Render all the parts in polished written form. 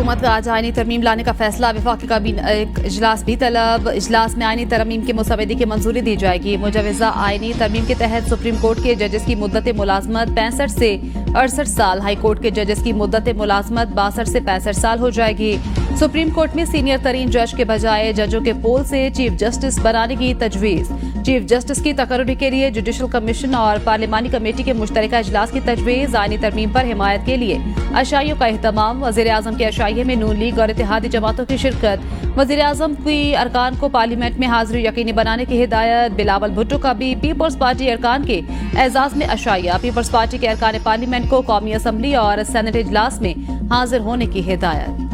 हुकूमत का आज आईनी तरमीम लाने का फैसला। वफाकी काबीना एक इजलास भी तलब। इजलास में आईनी तरमीम के मुसवदे की मंजूरी दी जाएगी। मुजवजा आईनी तरमीम के तहत सुप्रीम कोर्ट के जजेस की मुद्दत मुलाजमत 65 से 68 साल, हाई कोर्ट के जजेस की मुद्दत मुलाजमत 62 से 65 साल हो जाएगी। सुप्रीम कोर्ट में सीनियर तरीन जज के बजाय जजों के पोल से चीफ जस्टिस बनाने की तजवीज। चीफ जस्टिस की तकर्री के लिए जुडिशल कमीशन और पार्लिमानी कमेटी के मुश्तरका इजलास की तजवीज। आईनी तरमीम पर हिमायत के लिए अशाइयों का एहतमाम। वजीर आजम के अशाइये में नून लीग और इत्तेहादी जमातों की शिरकत। वजीर आजम की अरकान को पार्लियामेंट में हाजिरी यकीनी बनाने की हिदायत। बिलावल भुट्टो का भी पीपल्स पार्टी अरकान के एजाज में अशाइया। पीपल्स पार्टी के अरकान पार्लियामेंट को कौमी असम्बली और सेनेट इजलास में हाजिर होने की हिदायत।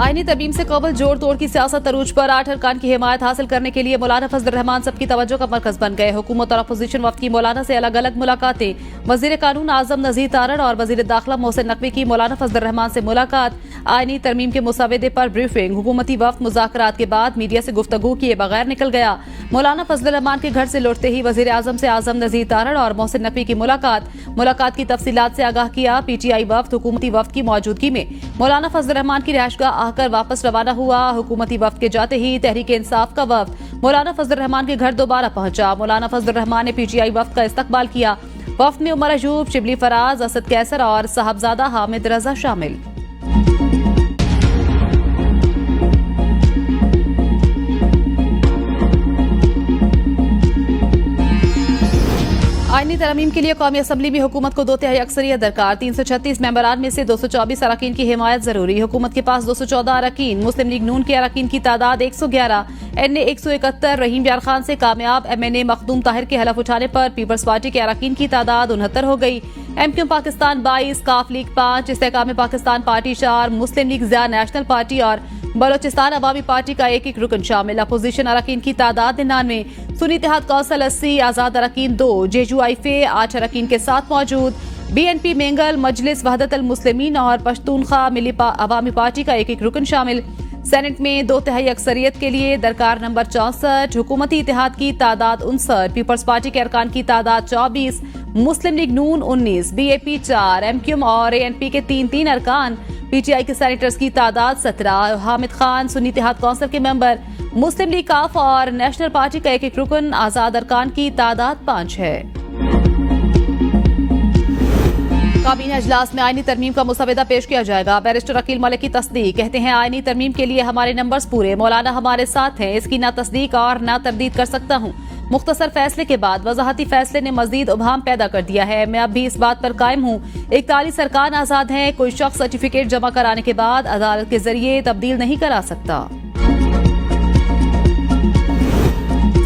आईनी तरमीम से कबल जोड़ तोड़ की सियासत अरूज पर 8 अरकान की हिमायत हासिल करने के लिए मौलाना फजल रहमान सबकी तवज्जो का मरकज बन गए। हुकूमत और अपोजिशन वफ्द की मौलाना से अलग अलग मुलाकातें। वजीर कानून आजम नजीर तारड़ और वजीर दाखिला मोहसिन नकवी की मौलाना फजल रहमान से मुलाकात। आईनी तरमीम के मुसवदे पर ब्रीफिंग। हुकूमती वफ्द मुज़ाकरात के बाद मीडिया से गुफ्तगू किए बगैर निकल गया। मौलाना फजल रहमान के घर से लौटते ही वजीर आजम से आजम नजीर तारड़ और मोहसिन नकवी की मुलाकात की तफसीलात से आगाह किया। पीटीआई वफ्द हुकूमती वफ्द की मौजूदगी में मौलाना फजल रहमान की रिहायशगाह आकर वापस रवाना हुआ। हुकूमती वफ्द के जाते ही तहरीक इंसाफ का वफ्द मौलाना फजल रहमान के घर दोबारा पहुंचा। मौलाना फजल रहमान ने पीटीआई वफ्द का इस्तकबाल किया। वफ्द में उमर अयूब, शिबली फराज, असद कैसर और साहबजादा हामिद रजा शामिल। आईनी तरमीम के लिए कौमी असम्बली में हुकूमत को 2/3 अक्सरियत दरकार। 336 मेंबरान में से 224 अरकान की हिमायत जरूरी। हुकूमत के पास 214 अरकान। मुस्लिम लीग नून के अरकान की तादाद 111। NA 171। रहीम यार खान से कामयाब MNA मखदूम ताहिर के हलफ उठाने पर पीपल्स पार्टी के अरकान की तादाद 69 हो गई। MQ पाकिस्तान 22, काफ लीग 5, इस्तेकाम पाकिस्तान पार्टी 4, मुस्लिम लीग ज़िया नेशनल पार्टी और बलोचिस्तान अवामी पार्टी का एक रुकन शामिल। अपोजिशन अरकान की तादाद 99। सुन्नी इत्तेहाद कौंसिल 80, आजाद अरकान 2, जेजू आईफे 8 अरकान के साथ मौजूद। BNP मेंगल, मजलिस वहदत अल मुस्लिमीन और पश्तूनख्वा मिली अवामी पार्टी का एक रुकन शामिल। सेनेट में 2/3 अक्सरियत के लिए दरकार नंबर 64। हुकूमती इत्तेहाद की तादाद 59। पीपल्स पार्टी के अरकान की तादाद 24। मुस्लिम लीग नून 19, BAP 4, MQ और ANP के 3 अरकान। PTI के सेनेटर्स की तादाद 17। हामिद खान सुन्नी इत्तेहाद कौंसिल के मेंबर। मुस्लिम लीग काफ और नेशनल पार्टी का एक रुकन। आजाद अरकान की तादाद 5 है। काबीना इजलास में आईनी तरमीम का मुसवदा पेश किया जाएगा। बैरिस्टर अकील मलिक की तस्दीक। कहते हैं आईनी तरमीम के लिए हमारे नंबर्स पूरे, मौलाना हमारे साथ हैं, इसकी ना तस्दीक और ना तरदीद कर सकता हूँ। मुख्तसर फैसले के बाद वजाहती फैसले ने मजीद उबहाम पैदा कर दिया है। मैं अब भी इस बात पर कायम हूँ, 41 अरकान आजाद हैं। कोई शख्स सर्टिफिकेट जमा कराने के बाद अदालत के जरिए तब्दील नहीं करा सकता।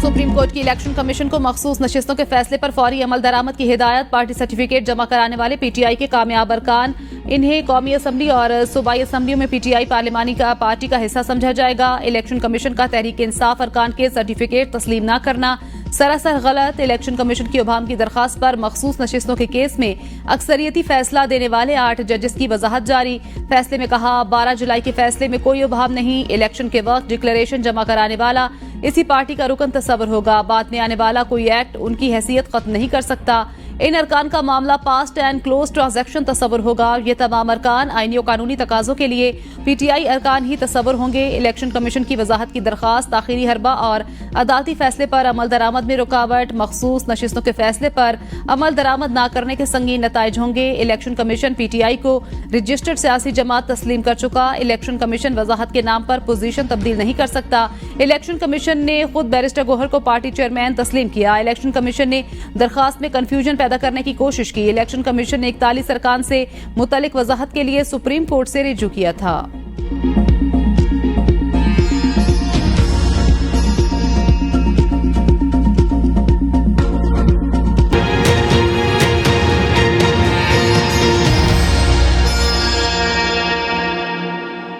सुप्रीम कोर्ट की इलेक्शन कमीशन को मखसूस नशिस्तों के फैसले पर फौरी अमल दरामद की हिदायत। पार्टी सर्टिफिकेट जमा कराने वाले PTI के कामयाब अरकान, इन्हें कौमी असम्बली और सूबाई असम्बलियों में PTI पार्लिमानी का पार्टी का हिस्सा समझा जाएगा। इलेक्शन कमीशन का तहरीक इंसाफ अरकान के सर्टिफिकेट तस्लीम न करना सरासर गलत। इलेक्शन कमीशन की उबहाम की दरखास्त पर मखसूस नशिस्तों के केस में अक्सरियती फैसला देने वाले 8 जजेस की वजाहत जारी। फैसले में कहा 12 जुलाई के फैसले में कोई उबहाम नहीं। इलेक्शन के वक्त डिक्लेरेशन जमा कराने वाला इसी पार्टी का रुकन तस्वर होगा। बाद में आने वाला कोई एक्ट उनकी हैसियत खत्म नहीं कर सकता। इन अरकान का मामला पास्ट एंड क्लोज ट्रांजैक्शन तस्वर होगा। ये तमाम अरकान आईनी और कानूनी तकाजों के लिए PTI अरकान ही तस्वर होंगे। इलेक्शन कमीशन की वजाहत की दरखास्त, ताखीरी हरबा और अदालती फैसले पर अमल दरामद में रुकावट, मखसूस नशिस्तों के फैसले पर अमल दरामद न करने के संगीन नताइज होंगे। इलेक्शन कमीशन PTI को रजिस्टर्ड सियासी जमात तस्लीम कर चुका। इलेक्शन कमीशन वजाहत के नाम पर पोजीशन तब्दील नहीं कर सकता। इलेक्शन कमीशन ने खुद बैरिस्टर गोहर को पार्टी चेयरमैन तस्लीम किया। इलेक्शन कमीशन ने दरखास्त में कंफ्यूजन पैदा करने की कोशिश की। इलेक्शन कमीशन ने 41 अरकान से मुतल्लिक वजाहत के लिए सुप्रीम कोर्ट से रिजू किया था।